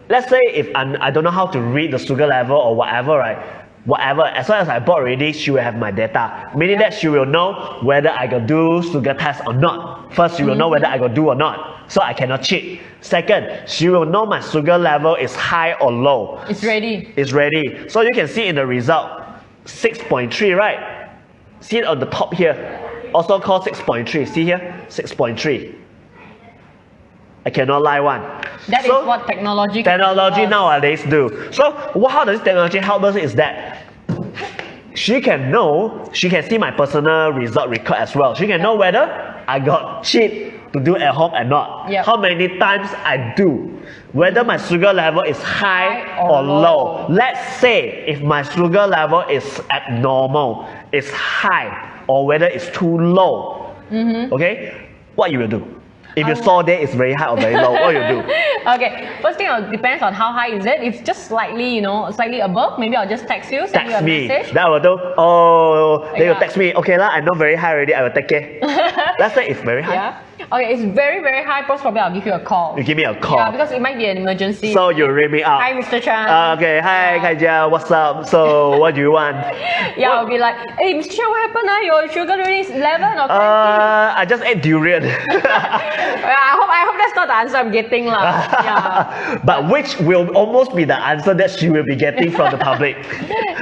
let's say if I don't know how to read the sugar level or whatever, right? Whatever, as long as I bought already, she will have my data. Meaning that she will know whether I can do sugar test or not. First, she will know whether I can do or not. So I cannot cheat. Second, she will know my sugar level is high or low. It's ready. It's ready. So you can see in the result, 6.3, right? See it on the top here. also called 6.3. See here, 6.3. I cannot lie one. That is what technology nowadays do. So how does technology help us is that she can see my personal result record as well. She can know whether I got cheat to do at home or not. Yep. How many times I do. Whether my sugar level is high or low. Let's say if my sugar level is abnormal, is high, or whether it's too low. Okay? What you will do? If you saw that it's very high or very low, what you do? Okay, first thing depends on how high is it. If just slightly, slightly above, maybe I'll just text you, send you a message. Then I will do, then you text me, okay lah, I know very high already, I will take it. Let's say it's very high. Yeah. Okay, it's very, very high, most probably I'll give you a call. You give me a call. Yeah, because it might be an emergency. So you ring me up. Hi, Mr. Chan. Okay, hi, Kaija, what's up? So, what do you want? Yeah, I'll be like, hey, Mr. Chan, what happened? Your sugar reading is 11 or 20? I just ate durian. I hope that's not the answer I'm getting lah. Yeah. But which will almost be the answer that she will be getting from the public.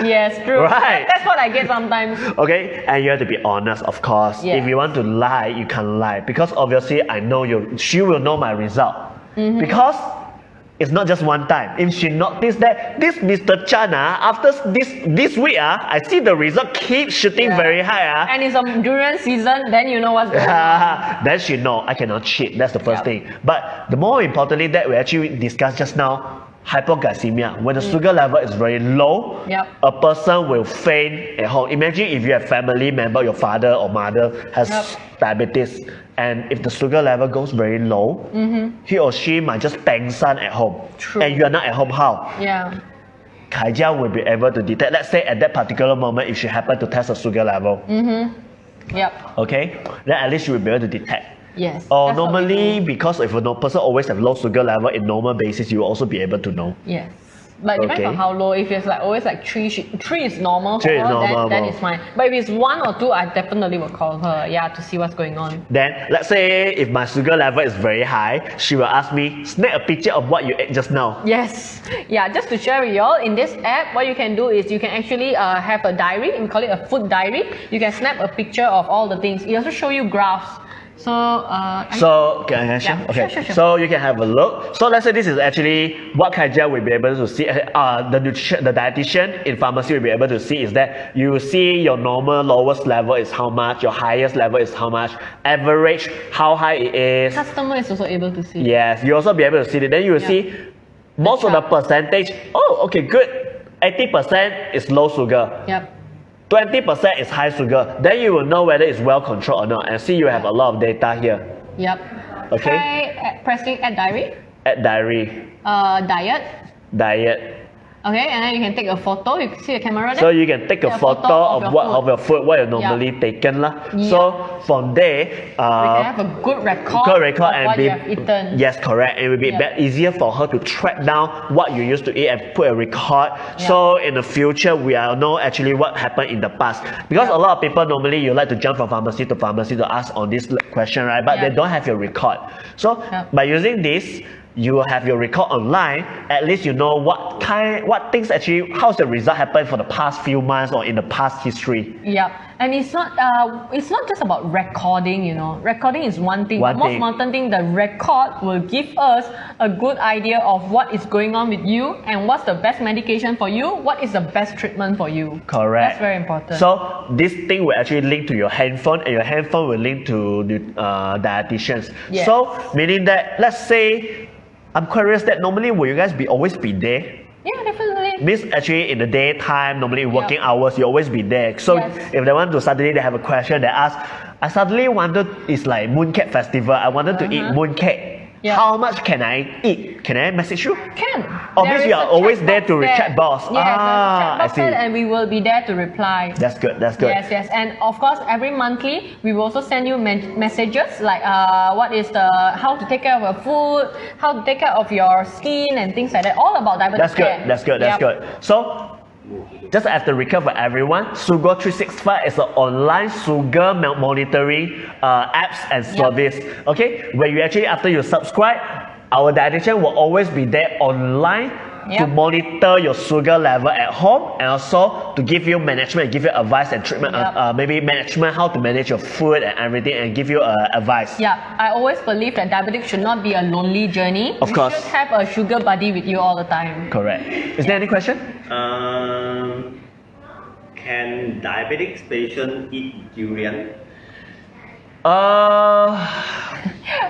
Yes, true. Right. That's what I get sometimes. Okay, and you have to be honest, of course. Yeah. If you want to lie, you can lie. Because obviously, I know she will know my result. Because it's not just one time. If she noticed that this Mr. Chan, after this week, I see the result keep shooting very high. And it's a durian season, then you know what's going on. Then she know I cannot cheat. That's the first thing. But the more importantly that we actually discussed just now, hypoglycemia. When the sugar level is very low, a person will faint at home. Imagine if you have family member, your father or mother has diabetes, and if the sugar level goes very low, he or she might just peng san at home. True. And you are not at home, how? Yeah. Kaija will be able to detect, let's say at that particular moment, if she happen to test the sugar level. Yep. Okay? Then at least she will be able to detect. Yes. Or normally, because if a person always have low sugar level in normal basis, you will also be able to know. Yes. But it depends on how low. If it's like always like 3 is normal for her, then it's fine. But if it's 1 or 2, I definitely will call her, to see what's going on. Then, let's say if my sugar level is very high, she will ask me, snap a picture of what you ate just now. Yes. Yeah, just to share with you all, in this app, what you can do is you can actually have a diary, we call it a food diary. You can snap a picture of all the things. It also show you graphs. So, can I share? Okay. Sure. So you can have a look. So let's say this is actually what Kaija will be able to see. The dietitian in pharmacy will be able to see is that you see your normal lowest level is how much, your highest level is how much, average how high it is. Customer is also able to see. Yes, you also be able to see it. Then you will see most of the percentage. Oh, okay, good. 80% is low sugar. Yep. 20% is high sugar. Then you will know whether it's well controlled or not. And see, you have a lot of data here. Yep. Okay. Try pressing add diary. Add diary. Diet. Okay, and then you can take a photo. You can see the camera there. So you can take a photo of your food, what you normally taken lah. So from there, we can have a good record of what you have eaten. Yes, correct. It will be easier for her to track down what you used to eat and put a record. So in the future, we will know actually what happened in the past. Because a lot of people normally you like to jump from pharmacy to ask on this question, right? But they don't have your record. So by using this, you will have your record online. At least you know what things actually, how's the result happened for the past few months or in the past history. Yep. And it's not just about recording, Recording is one thing. The most important thing, the record will give us a good idea of what is going on with you and what's the best medication for you, what is the best treatment for you. Correct. That's very important. So this thing will actually link to your handphone, and your handphone will link to the dietitians. Yes. So meaning that, let's say, I'm curious that normally will you guys always be there? Yeah, definitely. Means actually in the daytime, normally in working hours, you always be there. So if they want to suddenly they have a question, they ask, I suddenly wanted, it's like mooncake festival, I wanted to eat mooncake. How much can I eat? Can I message you? Can. Obviously, you are always there to chat boss. Yes, I see. And we will be there to reply. That's good. That's good. Yes. And of course, every monthly, we will also send you messages like how to take care of your food, how to take care of your skin and things like that. All about diabetes care. That's good. So, just as the recap for everyone, Sugar 365 is an online sugar monitoring apps and service. Okay, where you actually, after you subscribe, our dietitian will always be there online Yep. to monitor your sugar level at home, and also to give you management, give you advice and treatment, Yep. maybe management, how to manage your food and everything, and give you advice. Yeah, I always believe that diabetes should not be a lonely journey. Of course. You should have a sugar buddy with you all the time. Correct. Is there any question? Can diabetic patient eat durian?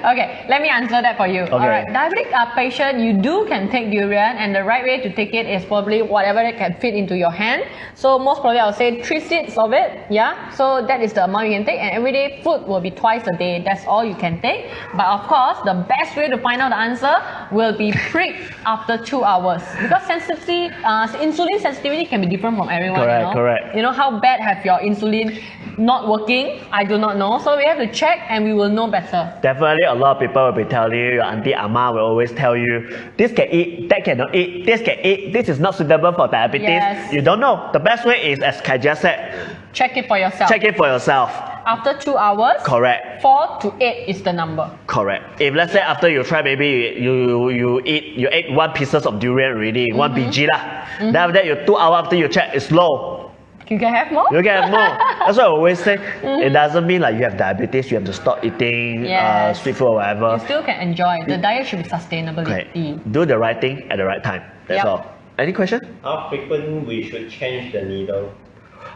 Okay, let me answer that for you. Okay. Alright, diabetic patient, you can take durian, and the right way to take it is probably whatever that can fit into your hand. So most probably I'll say 3 seeds of it, yeah? So that is the amount you can take, and everyday food will be twice a day. That's all you can take. But of course, the best way to find out the answer will be pricked after 2 hours. Because sensitivity, insulin sensitivity can be different from everyone, Correct, you know? correct. You know how bad have your insulin not working? I do not know. So we have to check and we will know better. Definitely, a lot of people will be telling you, your auntie, ama will always tell you, this can eat, that cannot eat, this can eat, this is not suitable for diabetes. Yes. You don't know. The best way is, as Kai just said, Check it for yourself. check it for yourself. After 2 hours, Correct. 4 to 8 is the number. Correct. If let's say after you try, maybe you ate 1 pieces of durian already, 1 biji lah. Then after that, you 2 hours after you check, it's low. You can have more. You can have more. That's why I always say, it doesn't mean like you have diabetes, you have to stop eating Yes. sweet food or whatever. You still can enjoy. The diet should be sustainability. Okay. Do the right thing at the right time. That's Yep. all. Any question? How frequent we should change the needle?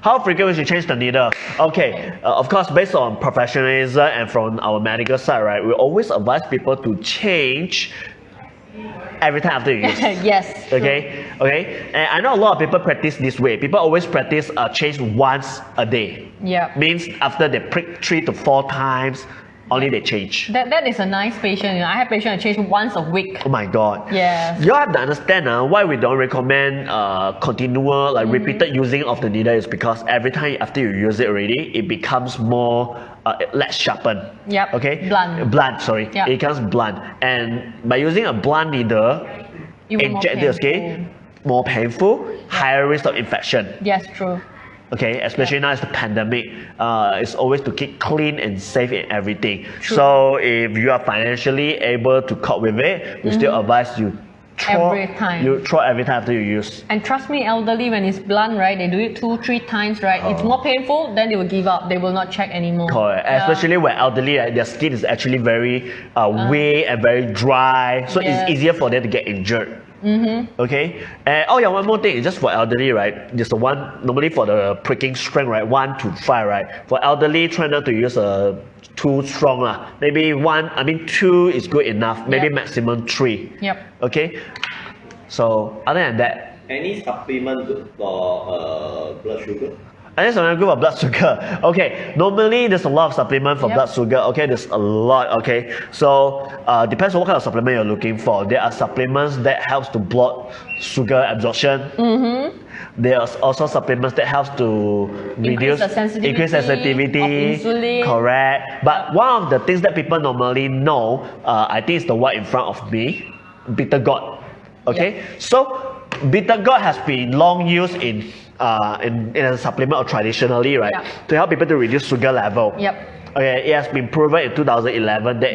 How frequent we should change the needle? Okay, of course, based on professionalism and from our medical side, right, we always advise people to change every time after you use. Yes. Okay, and I know a lot of people practice this way. People always practice change once a day. Yeah. Means after they prick 3 to 4 times, only they change. That is a nice patient. You know, I have patients that change once a week. Oh my god. Yes. You have to understand why we don't recommend continual, repeated using of the needle is because every time after you use it already, it becomes more less sharpened. Yep. Okay. Blunt. Blunt. Sorry. Yep. It becomes blunt, and by using a blunt needle, It will more inject the skin, painful. more painful, higher risk of infection. Yes, true. Okay, especially now it's the pandemic. It's always to keep clean and safe in everything. True. So if you are financially able to cope with it, we still advise you Every time. You throw every time after you use. And trust me, elderly, when it's blunt, right, they do it 2-3 times, right? It's more painful, then they will give up. They will not check anymore. Correct. Yeah. Especially when elderly, right, their skin is actually very weak and very dry, so Yes. it's easier for them to get injured. Okay, and one more thing, just for elderly, right? Just the one normally for the pricking strength, right? 1 to 5, right? For elderly, try not to use too strong lah. Maybe 2 is good enough. Maybe Yep. maximum 3. Yep. Okay. So other than that, Any supplement good for blood sugar? I think something good for blood sugar. Okay, normally there's a lot of supplement for Yep. blood sugar. Okay, there's a lot. Okay, so depends on what kind of supplement you're looking for. There are supplements that helps to block sugar absorption. There are also supplements that helps to Increase reduce the sensitivity increase sensitivity. of insulin. Correct. But one of the things that people normally know, I think it's the one in front of me, bitter gourd. Okay, so bitter gourd has been long used in a supplement or traditionally, right, Yeah. to help people to reduce sugar level. Yep. Okay, it has been proven in 2011 that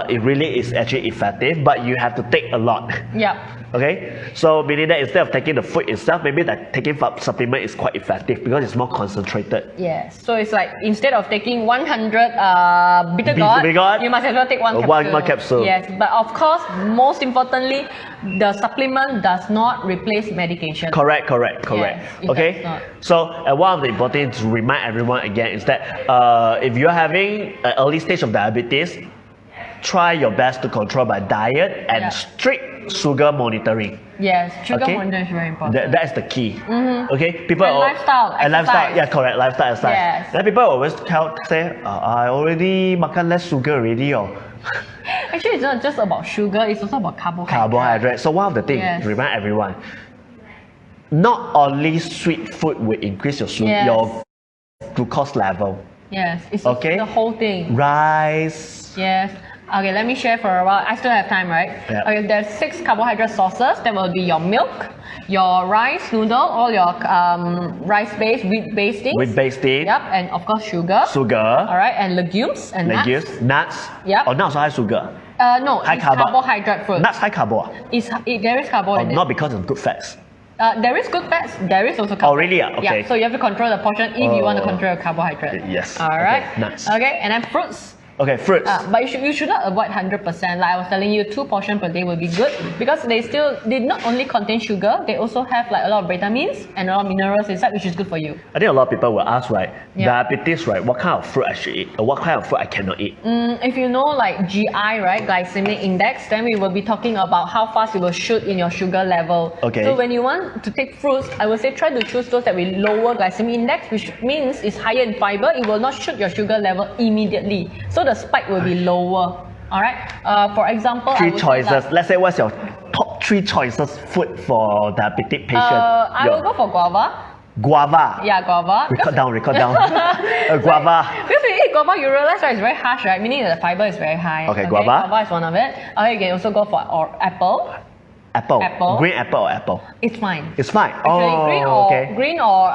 it really is actually effective, but you have to take a lot. Yep. Okay, so meaning that instead of taking the food itself, maybe that taking supplement is quite effective because it's more concentrated. Yes. So it's like instead of taking 100 bitter Bitter gourd, gourd, you must as well take one capsule. one capsule. Yes. But of course, most importantly, the supplement does not replace medication. Correct. Yes, it Okay. does not. So, one of the important things to remind everyone again is that if you're having an early stage of diabetes, try your best to control by diet and Yeah. strict sugar monitoring. Yes, sugar Okay? monitor is very important. That is the key. Okay, people And lifestyle, and lifestyle. exercise. Yeah, correct. Lifestyle, exercise. Yes. Then people always say, I already makan less sugar already, or Actually, it's not just about sugar, it's also about carbohydrate. carbohydrate. So one of the things, Yes. remind everyone, not only sweet food will increase your Yes. your glucose level. Yes, it's Okay. the whole thing. Rice. Yes. Okay, let me share for a while. I still have time, right? Yeah. Okay, there's 6 carbohydrate sources. That will be your milk, your rice noodle, all your rice-based, wheat-based things. Wheat-based thing. Yep, and of course sugar. Sugar. All right, and legumes and nuts. Legumes. Nuts. Yep. Oh, nuts also have sugar. No, High it's carbo. carbohydrate fruit. Nuts high carbo. There is carbo in it. Not because of good fats. There is good fats, there is also carbo. Oh, really? Okay. Yeah, so you have to control the portion if you want to Oh. control your carbohydrate. Yes. Alright. Okay, nuts. Okay, and then fruits. Okay, fruits. But you should not avoid 100%. Like I was telling you, 2 portions per day will be good because they not only contain sugar, they also have like a lot of vitamins and a lot of minerals inside, which is good for you. I think a lot of people will ask, right? Yeah. Diabetes, right? What kind of fruit I should eat, or what kind of fruit I cannot eat? If you know like GI, right, glycemic index, then we will be talking about how fast you will shoot in your sugar level. Okay. So when you want to take fruits, I would say try to choose those that will lower glycemic index, which means it's higher in fiber. It will not shoot your sugar level immediately. So the spike will be lower. Alright. For example, I 3 would say choices. like, Let's say what's your top 3 choices food for diabetic patient? I will go for guava. Guava. Yeah, guava. Record down. Guava. Because when you eat guava, you realize that it's very harsh, right? Meaning that the fiber is very high. Okay, guava. Guava is one of it. Okay, you can also go for apple. Apple. Green apple or apple? It's fine. It's fine. Actually, Okay. green or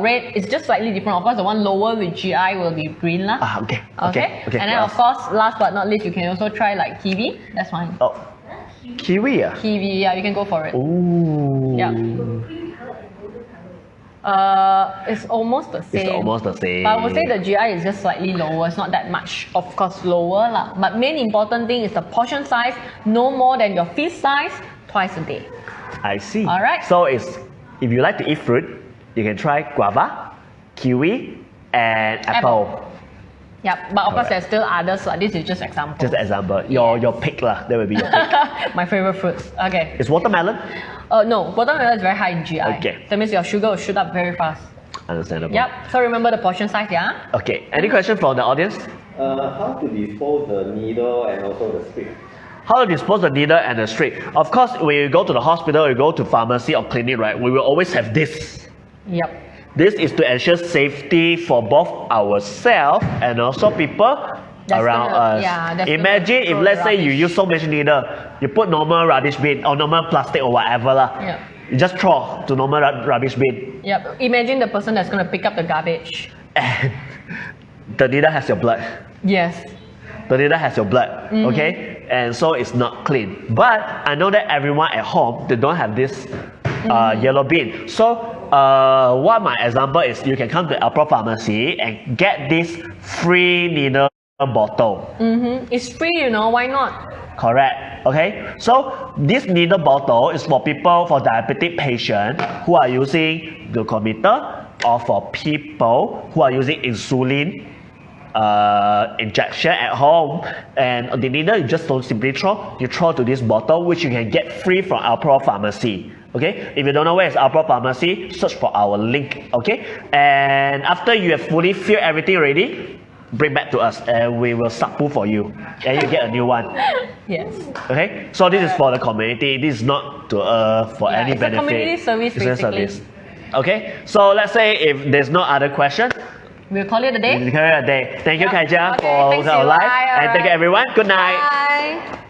red is just slightly different. Of course, the one lower with GI will be green lah. Okay. And then of course, last but not least, you can also try like kiwi. That's fine. Oh, kiwi. Kiwi, yeah, you can go for it. Ooh. Yeah. It's almost the same. It's almost the same. But I would say the GI is just slightly lower. It's not that much, of course, lower lah. But main important thing is the portion size, no more than your fist size, twice a day. I see. Alright. So if you like to eat fruit, you can try guava, kiwi, and apple. Yep, but of course there's still others. This is just example. Just an example. Your pick lah. That will be your pick. My favorite fruits. Okay. Is watermelon? No, watermelon is very high in GI. Okay. That means your sugar will shoot up very fast. Understandable. Yep. So remember the portion size, yeah? Okay. Any question from the audience? How to dispose the needle and also the strip? How to dispose the needle and the strip? Of course, when you go to the hospital, you go to pharmacy or clinic, right? We will always have this. Yep. This is to ensure safety for both ourselves and also people around us. Imagine if let's say you use so much needle, you put normal rubbish bin or normal plastic or whatever lah. Yeah. You just throw to normal rubbish bin. Yep. Imagine the person that's going to pick up the garbage. And the needle has your blood. Yes. The needle has your blood, okay? And so it's not clean. But I know that everyone at home, they don't have this yellow bin. So what my example is, you can come to Alpro Pharmacy and get this free needle bottle. It's free, you know, why not? Correct. Okay. So this needle bottle is for people, for diabetic patients who are using glucometer, or for people who are using insulin injection at home, and the needle you just don't simply throw, you throw to this bottle, which you can get free from Alpro Pharmacy. Okay, if you don't know where is Alpro Pharmacy, search for our link. Okay, and after you have fully filled everything ready, bring back to us and we will subpool for you and you get a new one. Yes. Okay, so this is for the community. This is not to for any it's benefit. a community service, It's a basically. service. Okay, so let's say if there's no other question, We'll call it a day. we'll call it a day. Thank you, Yep. Kaija, Okay, for thanks, our you. live, Bye, and thank you alright. everyone. Good night. Bye.